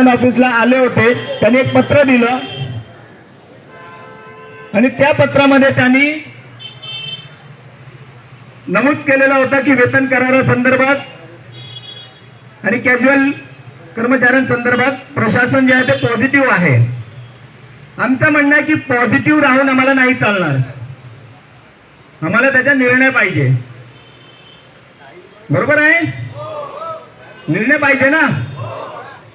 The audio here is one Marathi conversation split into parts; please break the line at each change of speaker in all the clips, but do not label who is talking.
ऑफिसला आले होते. त्यांनी एक पत्र दिलं आणि त्या पत्रामध्ये त्यांनी नमूद केलेला होता की वेतन करारासंदर्भात आणि कॅज्युअल कर्मचाऱ्यांसंदर्भात प्रशासन जे आहे ते पॉझिटिव्ह आहे. आमचं म्हणणं आहे की पॉझिटिव्ह राहून आम्हाला नाही चालणार, आम्हाला त्याचा निर्णय पाहिजे. बरोबर आहे, निर्णय पाहिजे ना.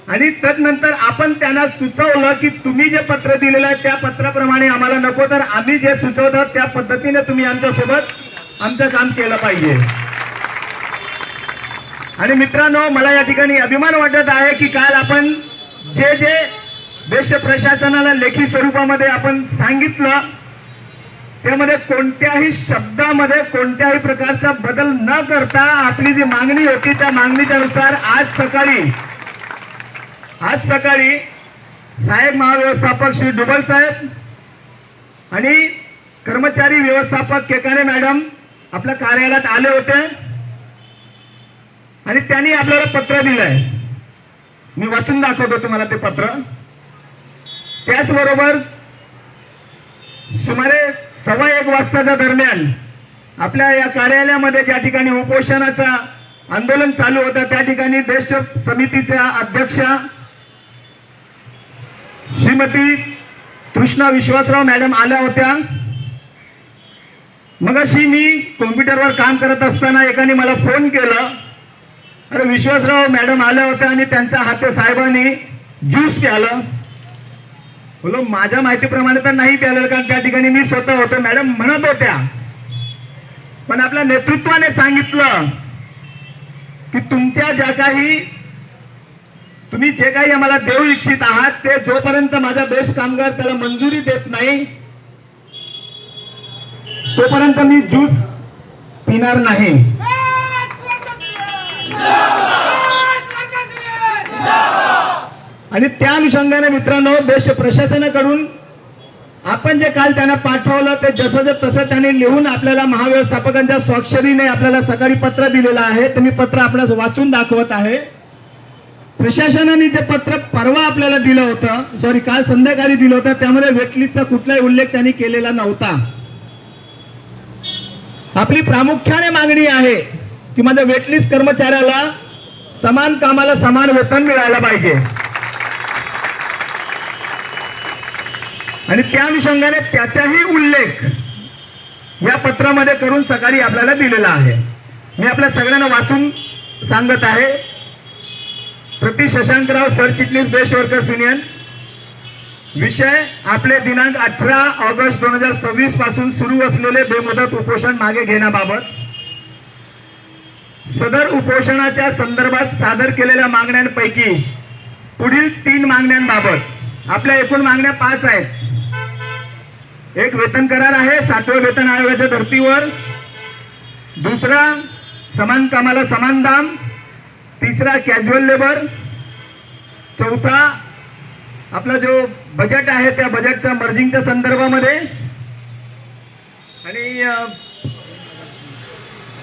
आणि तदनंतर आपण त्यांना सुचवलं की तुम्ही जे पत्र दिलेलं आहे त्या पत्राप्रमाणे आम्हाला नको, तर आम्ही जे सुचवतो त्या पद्धतीने तुम्ही आमच्यासोबत आमचं काम केलं पाहिजे. आणि मित्रांनो, मला या ठिकाणी अभिमान वाटत आहे की काल आपण जे जे देश प्रशासनाला लेखी स्वरूपामध्ये आपण सांगितलं त्यामध्ये कोणत्याही शब्दामध्ये कोणत्याही प्रकारचा बदल न करता आपली जी मागणी होती त्या मागणीच्या नुसार आज सकाळी सहाय्यक महाव्यवस्थापक श्री डुबल साहेब आणि कर्मचारी व्यवस्थापक केकाने मॅडम आपल्या कार्यालयात आले होते आणि त्यांनी आपल्याला पत्र दिलंय. मी वाचून दाखवतो तुम्हाला ते पत्र. त्याचबरोबर सुमारे 1:15 वाजताच्या दरम्यान आपल्या या कार्यालयामध्ये ज्या ठिकाणी उपोषणाचा आंदोलन चालू होतं त्या ठिकाणी बेस्ट समितीच्या अध्यक्षा श्रीमती कृष्णा विश्वासराव मॅडम आल्या होत्या. मगाशी मी कॉम्प्युटरवर काम करत असताना एकाने मला फोन केला, अरे विश्वासराव मॅडम आल्या होत्या आणि त्यांच्या हाते साहेबांनी ज्यूस प्यालं. बोलो माझ्या माहितीप्रमाणे तर नाही प्यालं, कारण त्या ठिकाणी मी स्वतः होतो. मॅडम म्हणत होत्या, पण आपल्या नेतृत्वाने सांगितलं की तुम्ही जे काही आम्हाला देऊ इच्छित आहात ते जोपर्यंत माझा बेस्ट कामगार त्याला मंजुरी देत नाही तोपर्यंत मी ज्यूस पिणार नाही. आणि त्या अनुषंगाने मित्रांनो, बेस्ट प्रशासनाकडून आपण जे काल त्यांना पाठवलं ते जसं तसं त्यांनी लिहून आपल्याला महाव्यवस्थापकांच्या स्वाक्षरीने आपल्याला सकाळी पत्र दिलेलं आहे. ते मी पत्र आपल्यास वाचून दाखवत आहे. प्रशासनाने जे पत्र परवा आपल्याला दिलं होतं, काल संध्याकाळी दिलं होतं, त्यामध्ये वेटलिस्टचा कुठलाही उल्लेख त्यांनी केलेला नव्हता. आपली प्रामुख्याने मागणी आहे की माझ्या वेटलिस्ट कर्मचाऱ्याला समान कामाला समान वेतन मिळायला पाहिजे. आणि त्या अनुषंगाने त्याचाही उल्लेख या पत्रामध्ये करून सकाळी आपल्याला दिलेला आहे. मी आपल्या सगळ्यांना वाचून सांगत आहे. प्रति शशांकराव सरचिटणीस बेस्ट वर्कर्स युनियन. विषय आपले दिनांक 18 ऑगस्ट 2026 पासून सुरू असलेले बेमुदत उपोषण मागे घेण्याबाबत. सदर उपोषणाच्या संदर्भात सादर केलेल्या मागण्यांपैकी पुढील 3 मागण्यांबाबत, आपल्या एकूण मागण्या 5 आहेत. एक वेतन करार आहे 7व्या वेतन आयोगाच्या धर्तीवर. दुसरा समान कामाला समान दाम. तिसरा कॅज्युअल लेबर. चौथा आपला जो बजेट आहे त्या बजेटच्या मर्जिंगच्या संदर्भामध्ये. आणि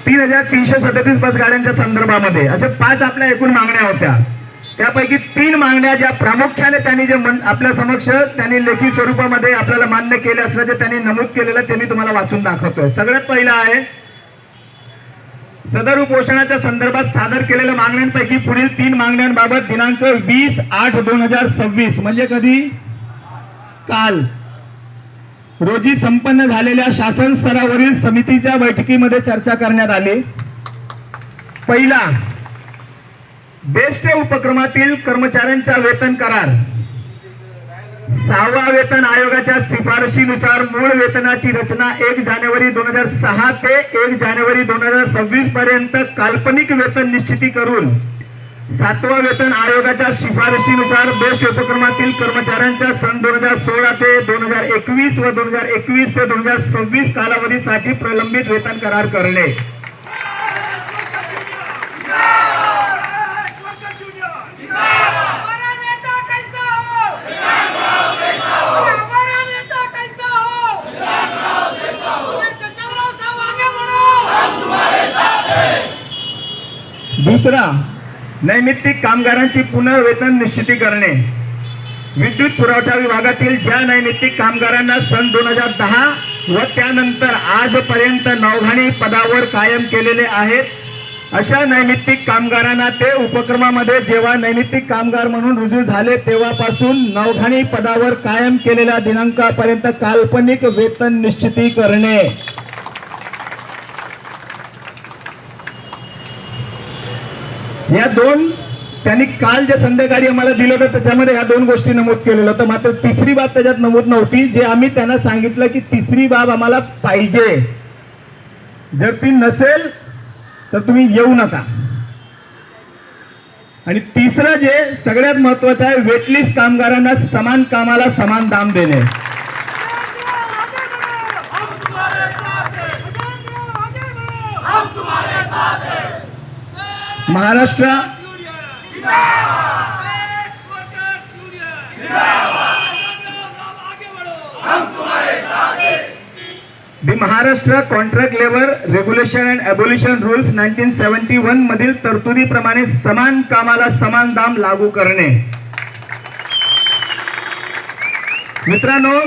3337 बस गाड्यांच्या संदर्भामध्ये. अशा 5 आपल्या एकूण मागण्या होत्या. त्यापैकी 3 मागण्या ज्या प्रामुख्याने त्यांनी जे आपल्या समक्ष त्यांनी लेखी स्वरूपामध्ये आपल्याला मान्य केले असल्याचे त्यांनी नमूद केलेलं ते मी तुम्हाला वाचून दाखवतोय. सगळ्यात पहिला आहे, सदर उपोषणाच्या संदर्भात सादर केलेल्या मागण्यांपैकी पुढील 3 मागण्यांबाबत दिनांक 20/8/2026 म्हणजे कधी, काल रोजी संपन्न झालेल्या शासन स्तरावरील समितीच्या बैठकीमध्ये चर्चा करण्यात आली. पहिला, बेस्ट उपक्रमातील कर्मचाऱ्यांचा वेतन करार. 6व्या वेतन आयोगाच्या शिफारशीनुसार मूळ वेतनाची रचना 1 जानेवारी 2006 ते 1 जानेवारी 2026 पर्यंत काल्पनिक वेतन निश्चिती करून 7व्या वेतन आयोगाच्या शिफारशीनुसार बेस्ट उपक्रमातील कर्मचाऱ्यांच्या सन 2016 ते 2021 व 2021 ते 2026 कालावधीसाठी प्रलंबित वेतन करार करणे. दुसरा, नैमित्तिक कामगारांची पुनर्वेतन निश्चिती करणे. विद्युत पुरवठा विभागातील ज्या नैमित्तिक कामगारांना सन 2010 व त्यानंतर आजपर्यंत नौघाणी पदावर कायम केलेले आहेत, अशा नैमित्तिक कामगारांना ते उपक्रमामध्ये जेव्हा नैमित्तिक कामगार म्हणून रुजू झाले तेव्हापासून नौघाणी पदावर कायम केलेल्या दिनांकापर्यंत काल्पनिक वेतन निश्चिती करणे. या दोन त्यांनी काल जे संध्याकाळी आम्हाला दिलं होतं त्याच्यामध्ये ह्या दोन गोष्टी नमूद केलेलं होतं. मात्र तिसरी बाब त्याच्यात नमूद नव्हती, जे आम्ही त्यांना सांगितलं की तिसरी बाब आम्हाला पाहिजे, जर ती नसेल तर तुम्ही येऊ नका. आणि तिसरं जे सगळ्यात महत्वाचं आहे, वेटलिस्ट कामगारांना समान कामाला समान दाम देणे. Maharashtra the Maharashtra contract labour regulation and abolition rules 1971 मधील तरतुदीप्रमाणे समान कामाला समान दाम लागू करणे. मित्रांनो,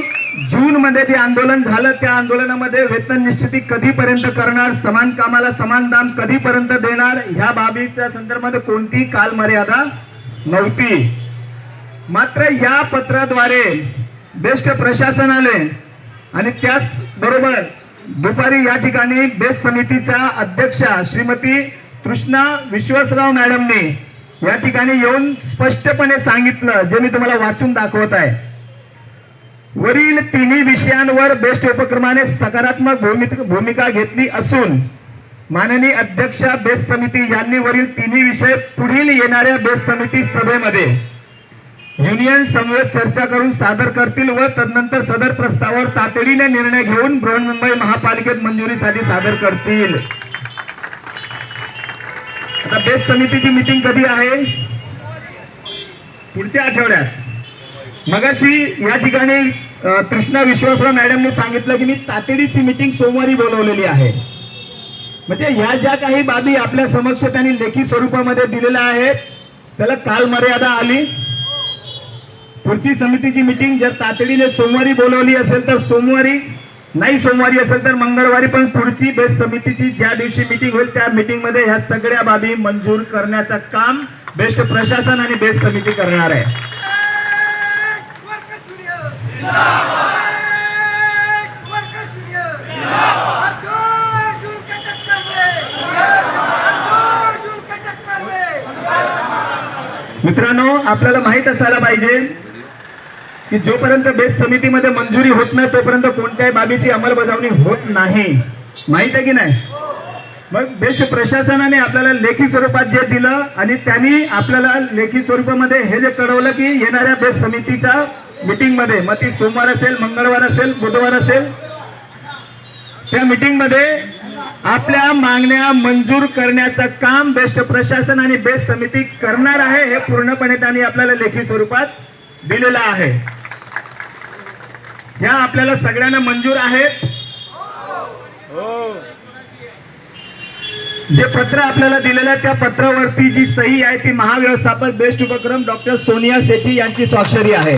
जून मध्ये जे आंदोलन झालं त्या आंदोलनामध्ये वेतन निश्चिती कधीपर्यंत करणार, समान कामाला समान दाम कधीपर्यंत देणार, ह्या बाबीच्या संदर्भात कोणतीही कालमर्यादा नव्हती. मात्र या पत्राद्वारे बेस्ट प्रशासनाने आणि त्याच बरोबर दुपारी या ठिकाणी बेस्ट समितीच्या अध्यक्षा श्रीमती तृष्णा विश्वासराव मॅडमने या ठिकाणी येऊन स्पष्टपणे सांगितलं, जे मी तुम्हाला वाचून दाखवत आहे. वरील तिन्ही विषयांवर बेस्ट उपक्रमाने सकारात्मक भूमिका घेतली असून माननीय अध्यक्षा बेस्ट समिती यांनी वरील तिन्ही विषय पुढील येणाऱ्या बेस्ट समिती सभेमध्ये युनियन समवेत चर्चा करून सादर करतील व तदनंतर सदर प्रस्तावावर तातडीने निर्णय घेऊन बृहन्मुंबई महापालिकेत मंजुरीसाठी सादर करतील. आता बेस्ट समितीची मीटिंग कधी आहे? पुढच्या आठवड्यात. मगाशी या ठिकाणी तृष्णा विश्वासराव मॅडमने सांगितलं की मी तातडीची मीटिंग सोमवारी बोलवलेली आहे. म्हणजे ह्या ज्या काही बाबी आपल्या समक्ष त्यांनी लेखी स्वरूपामध्ये दिलेल्या आहेत त्याला कालमर्यादा आली. पुढची समितीची मीटिंग जर तातडीने सोमवारी बोलवली असेल तर सोमवारी, नाही सोमवारी असेल तर मंगळवारी, पण पुढची बेस्ट समितीची ज्या दिवशी मीटिंग होईल त्या मीटिंग मध्ये ह्या सगळ्या बाबी मंजूर करण्याचं काम बेस्ट प्रशासन आणि बेस्ट समिती करणार आहे. मित्रांनो, आपल्याला माहित असायला पाहिजे की जोपर्यंत बेस्ट समितीमध्ये मंजुरी होत नाही तोपर्यंत कोणत्याही बाबीची अंमलबजावणी होत नाही. माहित आहे की नाही? मग बेस्ट प्रशासनाने आपल्याला लेखी स्वरूपात जे दिलं आणि त्यांनी आपल्याला लेखी स्वरूपामध्ये हे जे कळवलं की येणाऱ्या बेस्ट समितीच्या मीटिंग मध्ये, मग ती सोमवार असेल, मंगळवार असेल, बुधवार असेल, त्या मीटिंग मध्ये आपल्या मागण्या मंजूर करण्याचं काम बेस्ट प्रशासन आणि बेस्ट समिती करणार आहे. हे पूर्णपणे त्यांनी आपल्याला लेखी स्वरूपात दिलेलं आहे. ह्या आपल्याला सगळ्यांना मंजूर आहेत. जे पत्र आपल्याला दिलेलं आहे त्या पत्रावरती जी सही आहे ती महाव्यवस्थापक बेस्ट उपक्रम डॉक्टर सोनिया सेठी यांची स्वाक्षरी आहे.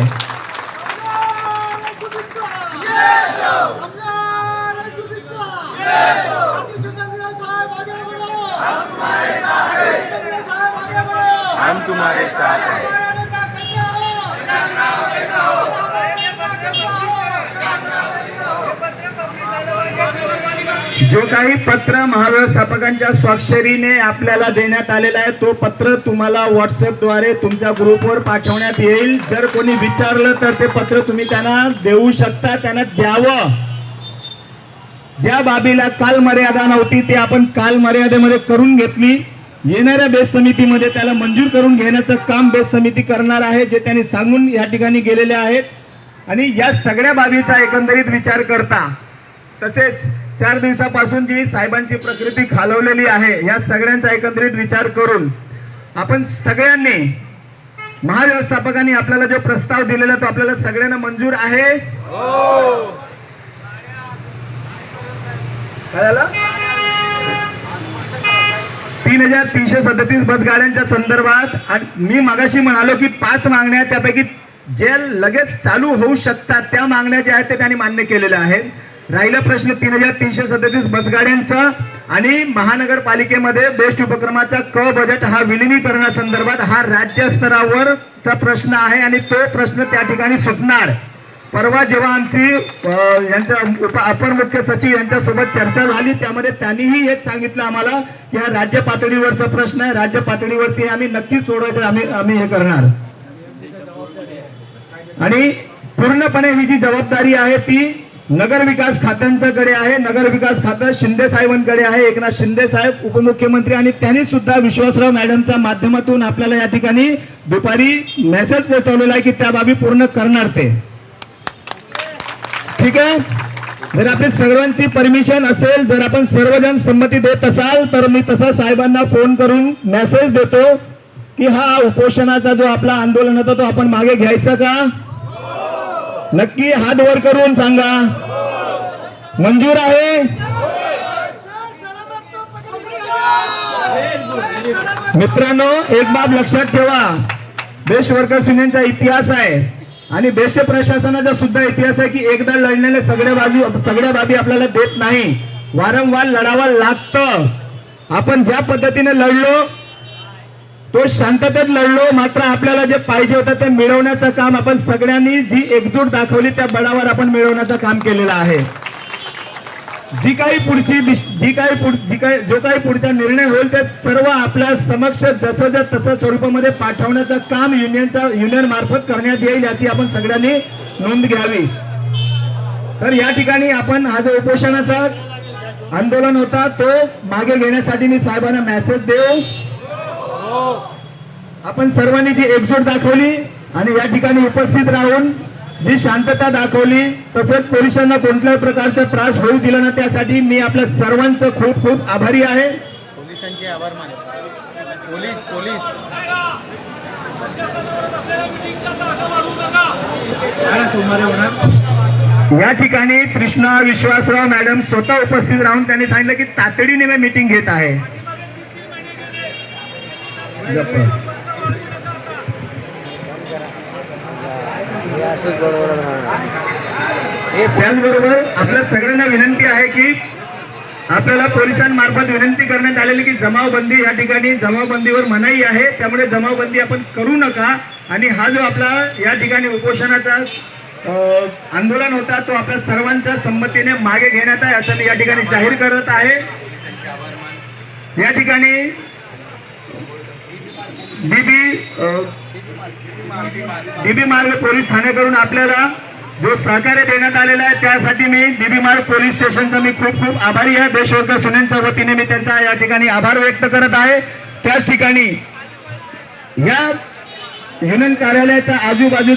हम तुम्हारे साथ हैं.
जो काही पत्र महाव्यवस्थापकांच्या स्वाक्षरीने आपल्याला देण्यात आलेला आहे तो पत्र तुम्हाला व्हॉट्सअपद्वारे तुमच्या ग्रुपवर पाठवण्यात येईल. जर कोणी विचारलं तर ते पत्र तुम्ही त्यांना देऊ शकता, त्यांना द्यावं. ज्या बाबीला काल मर्यादा नव्हती ते आपण काल मर्यादेमध्ये करून घेतली. येणाऱ्या बेस्ट समितीमध्ये त्याला मंजूर करून घेण्याचं काम बेस्ट समिती करणार आहे, जे त्यांनी सांगून या ठिकाणी गेलेले आहेत. आणि या सगळ्या बाबीचा एकंदरीत विचार करता, तसेच 4 दिवसापासून जी साहेबांची प्रकृती खालवलेली आहे या सगळ्यांचा एकंदरीत विचार करून आपण सगळ्यांनी, महाव्यवस्थापकांनी आपल्याला जो प्रस्ताव दिलेला तो आपल्याला सगळ्यांना मंजूर आहे. काय झालं? 3,337 बसगाड्यांच्या संदर्भात आणि मी मगाशी म्हणालो की 5 मागण्या त्यापैकी जे लगेच चालू होऊ शकतात त्या मागण्या ज्या आहेत ते त्यांनी मान्य केलेल्या आहेत. राहिला प्रश्न 3,337 बसगाड्यांचा आणि महानगरपालिकेमध्ये बेस्ट उपक्रमाचा क बजेट हा विलिनीकरणासंदर्भात हा राज्य स्तरावरचा प्रश्न आहे आणि तो प्रश्न त्या ठिकाणी सुटणार. परवा जेव्हा आमची यांच्या अपर मुख्य सचिव यांच्यासोबत चर्चा झाली त्यामध्ये त्यांनीही एक सांगितलं आम्हाला की हा राज्य पातळीवरचा प्रश्न आहे, राज्य पातळीवरती आम्ही नक्कीच सोडवायचं, आम्ही हे करणार. आणि पूर्णपणे ही जी जबाबदारी आहे ती नगर विकास खात्यांच्याकडे आहे. नगर विकास खातं शिंदे साहेबांकडे आहे. एकनाथ शिंदे साहेब उपमुख्यमंत्री आणि त्यांनी सुद्धा विश्वासराव मॅडमच्या माध्यमातून आपल्याला या ठिकाणी दुपारी मेसेज पोहोचवलेला आहे की त्या बाबी पूर्ण करणार ते. ठीक आहे. जर आपली सर्वांची परमिशन असेल, जर आपण सर्वजण संमती देत असाल तर मी तसा साहेबांना फोन करून मेसेज देतो की हा उपोषणाचा जो आपला आंदोलन होता तो आपण मागे घ्यायचा का? नक्की हात वर करून सांगा. मंजूर आहे? मित्रांनो, एक बाब लक्षात ठेवा, बेस्ट वर्कर्स युनियनचा इतिहास आहे आणि बेस्ट प्रशासनाचा सुद्धा इतिहास आहे की एकदा लढलेले सगळ्या बाबी आपल्याला देत नाही, वारंवार लढावं लागतं. आपण ज्या पद्धतीने लढलो तो शांततेत लढलो, मात्र आपल्याला जे पाहिजे होतं ते मिळवण्याचं काम आपण सगळ्यांनी जी एकजूट दाखवली त्या बळावर आपण मिळवण्याचं काम केलेलं आहे. जो काही पुढचा निर्णय होईल ते सर्व आपल्या समक्ष जसं तसं स्वरूपामध्ये पाठवण्याचं काम युनियन मार्फत करण्यात येईल याची आपण सगळ्यांनी नोंद घ्यावी. तर या ठिकाणी आपण हा जो उपोषणाचा आंदोलन होता तो मागे घेण्यासाठी मी साहेबांना मेसेज देऊ. आपण सर्वांनी जी एकजूट दाखवली आणि या ठिकाणी उपस्थित राहून जी शांतता दाखवली, तसंच पोलिसांना कोणत्याही प्रकारचा त्रास होऊ दिला ना त्यासाठी मी आपल्या सर्वांचं खूप खूप आभारी आहे.
पोलिसांचे आभार मानतो. पोलीस
या ठिकाणी कृष्णा विश्वासराव मॅडम स्वतः उपस्थित राहून त्यांनी सांगितलं की तातडीने मी मीटिंग घेत आहे. त्याचबरोबर आपल्या सगळ्यांना विनंती आहे की आपल्याला पोलिसांमार्फत विनंती करण्यात आलेली की जमावबंदी, या ठिकाणी जमावबंदीवर मनाई आहे, त्यामुळे जमावबंदी आपण करू नका. आणि हा जो आपला या ठिकाणी उपोषणाचा आंदोलन होता तो आपल्या सर्वांच्या संमतीने मागे घेण्यात आहे असं मी या ठिकाणी जाहीर करत आहे. या ठिकाणी डीबी मार्ग पोलीस ठाण्याकडून आपल्याला जो सहकार्य देण्यात आलेला आहे त्यासाठी मी डीबी मार्ग पोलीस स्टेशनचा मी खूप खूप आभारी आहे. बेस्ट वर्कर्स युनियनच्या वतीने मी त्यांचा या ठिकाणी आभार व्यक्त करत आहे. त्याच ठिकाणी या युनियन कार्यालयाच्या आजूबाजू